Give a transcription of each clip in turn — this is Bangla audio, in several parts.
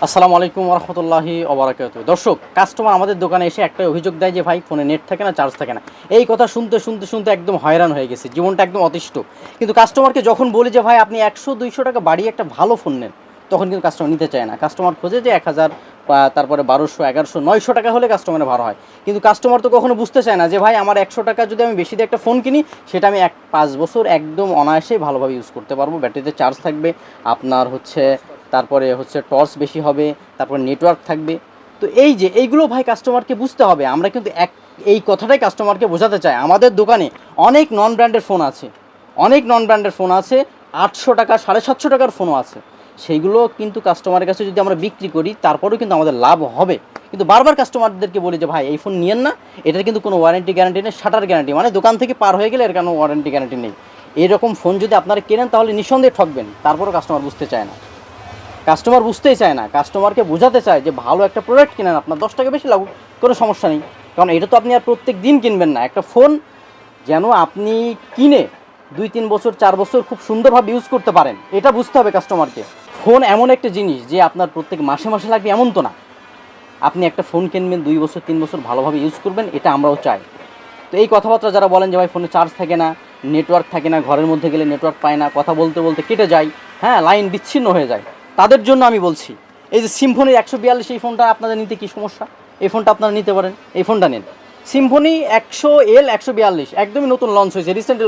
আসসালামু আলাইকুম রহমতুল্লাহি ওবারাকাতু। দর্শক, কাস্টমার আমাদের দোকানে এসে একটাই অভিযোগ দেয় যে ভাই ফোনে নেট থাকে না, চার্জ থাকে না। এই কথা শুনতে শুনতে শুনতে একদম হয়রান হয়ে গেছে, জীবনটা একদম অতিষ্ঠ। কিন্তু কাস্টমারকে যখন বলি যে ভাই আপনি 100-200 টাকা বাড়িয়ে একটা ভালো ফোন নেন, তখন কিন্তু কাস্টমার নিতে চায় না। কাস্টমার খোঁজে যে 1000, তারপরে 1200, 1100, 900 টাকা হলে কাস্টমারের ভালো হয়। কিন্তু কাস্টমার তো কখনো বুঝতে চায় না যে ভাই আমার 100 টাকা যদি আমি বেশি দিয়ে একটা ফোন কিনি, সেটা আমি 5 বছর একদম অনায়াসেই ভালোভাবে ইউজ করতে পারবো। ব্যাটারিতে চার্জ থাকবে, আপনার তারপরে টর্চ বেশি হবে, তারপর নেটওয়ার্ক থাকবে। তো এই যে এইগুলো ভাই কাস্টমারকে বুঝতে হবে। আমরা কিন্তু এই কথাটাই কাস্টমারকে বোঝাতে চাই। আমাদের দোকানে অনেক নন ব্র্যান্ডের ফোন আছে, অনেক নন ব্র্যান্ডের ফোন আছে, 800 টাকা 750 টাকার ফোনও আছে। সেইগুলো কিন্তু কাস্টমারের কাছে যদি আমরা বিক্রি করি, তারপরেও কিন্তু আমাদের লাভ হবে। কিন্তু বারবার কাস্টমারদেরকে বলি যে ভাই এই ফোন নিয়েন না, এটার কিন্তু কোনো ওয়ারেন্টি গ্যারান্টি নেই, শাটার গ্যারান্টি, মানে দোকান থেকে পার হয়ে গেলে এর কোনো ওয়ারেন্টি গ্যারান্টি নেই। এরকম ফোন যদি আপনারা কেনেন তাহলে নিঃসন্দেহে ঠকবেন। তারপরেও কাস্টমার বুঝতে চায় না, কাস্টমার বুঝতেই চায় না। কাস্টমারকে বোঝাতে চায় যে ভালো একটা প্রোডাক্ট কিনেন, আপনার 10 টাকা বেশি লাগুক, কোনো সমস্যা নেই। কারণ এটা তো আপনি আর প্রত্যেক দিন কিনবেন না। একটা ফোন যেন আপনি কিনে 2-3 বছর 4 বছর খুব সুন্দরভাবে ইউজ করতে পারেন, এটা বুঝতে হবে কাস্টমারকে। ফোন এমন একটা জিনিস যে আপনার প্রত্যেক মাসে মাসে লাগবে এমন তো না। আপনি একটা ফোন কিনবেন 2 বছর 3 বছর ভালোভাবে ইউজ করবেন, এটা আমরাও চাই। তো এই কথাবার্তা যারা বলেন যে ভাই ফোনে চার্জ থাকে না, নেটওয়ার্ক থাকে না, ঘরের মধ্যে গেলে নেটওয়ার্ক পায় না, কথা বলতে বলতে কেটে যায়, হ্যাঁ লাইন বিচ্ছিন্ন হয়ে যায়, তাদের জন্য আমি বলছি এই যে সিম্ফনি 142, এই ফোনটা আপনাদের নিতে কি সমস্যা? এই ফোনটা আপনারা নিতে পারেন, এই ফোনটা নেন। সিম্ফনি 100L 142 একদমই নতুন লঞ্চ হয়েছে, রিসেন্টলি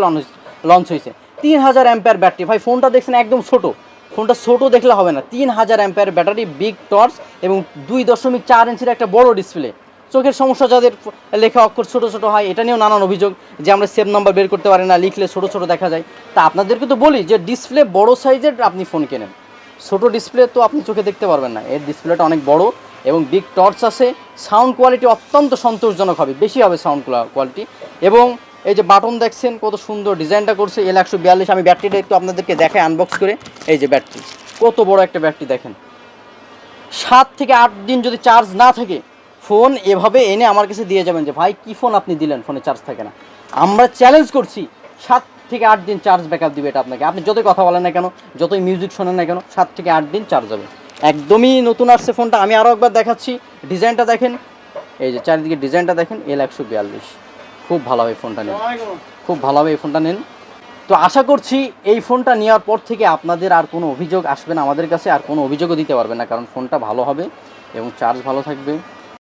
লঞ্চ হয়েছে। 3000 অ্যাম্পিয়ার ব্যাটারি। ভাই ফোনটা দেখছেন একদম ছোটো, ফোনটা ছোটো দেখলে হবে না, 3000 অ্যাম্পিয়ার ব্যাটারি, বিগ টর্চ এবং 2.4 ইঞ্চির একটা বড় ডিসপ্লে। চোখের সমস্যা যাদের, লেখা অক্ষর ছোটো ছোটো হয়, এটা নিয়েও নানান অভিযোগ যে আমরা সেভ নাম্বার বের করতে পারি না, লিখলে ছোটো ছোটো দেখা যায়। তা আপনাদেরকে তো বলি যে ডিসপ্লে বড় সাইজের আপনি ফোন কেনেন, ছোটো ডিসপ্লে তো আপনি চোখে দেখতে পারবেন না। এর ডিসপ্লেটা অনেক বড় এবং বিগ টর্চ আছে। সাউন্ড কোয়ালিটি অত্যন্ত সন্তোষজনক হবে, বেশি হবে সাউন্ড কোয়ালিটি। এবং এই যে বাটন দেখছেন কত সুন্দর ডিজাইনটা করছে L 142। আমি ব্যাটারিটা একটু আপনাদেরকে দেখাই আনবক্স করে। এই যে ব্যাটারি, কত বড় একটা ব্যাটারি দেখেন। 7 থেকে 8 দিন যদি চার্জ না থাকে, ফোন এভাবে এনে আমার কাছে দিয়ে যাবেন যে ভাই কী ফোন আপনি দিলেন, ফোনে চার্জ থাকে না। আমরা চ্যালেঞ্জ করছি 7 থেকে 8 দিন চার্জ ব্যাকআপ দিবে এটা আপনাকে। আপনি যতই কথা বলেন না কেন, যতই মিউজিক শোনেন না কেন, 7 থেকে 8 দিন চার্জ হবে। একদমই নতুন আসছে ফোনটা। আমি আরও একবার দেখাচ্ছি, ডিজাইনটা দেখেন, এই যে চারিদিকে ডিজাইনটা দেখেন, L 142। খুব ভালো হবে ফোনটা নেন, খুব ভালোভাবে এই ফোনটা নেন। তো আশা করছি এই ফোনটা নেওয়ার পর থেকে আপনাদের আর কোনো অভিযোগ আসবে না আমাদের কাছে, আর কোনো অভিযোগও দিতে পারবে না, কারণ ফোনটা ভালো হবে এবং চার্জ ভালো থাকবে।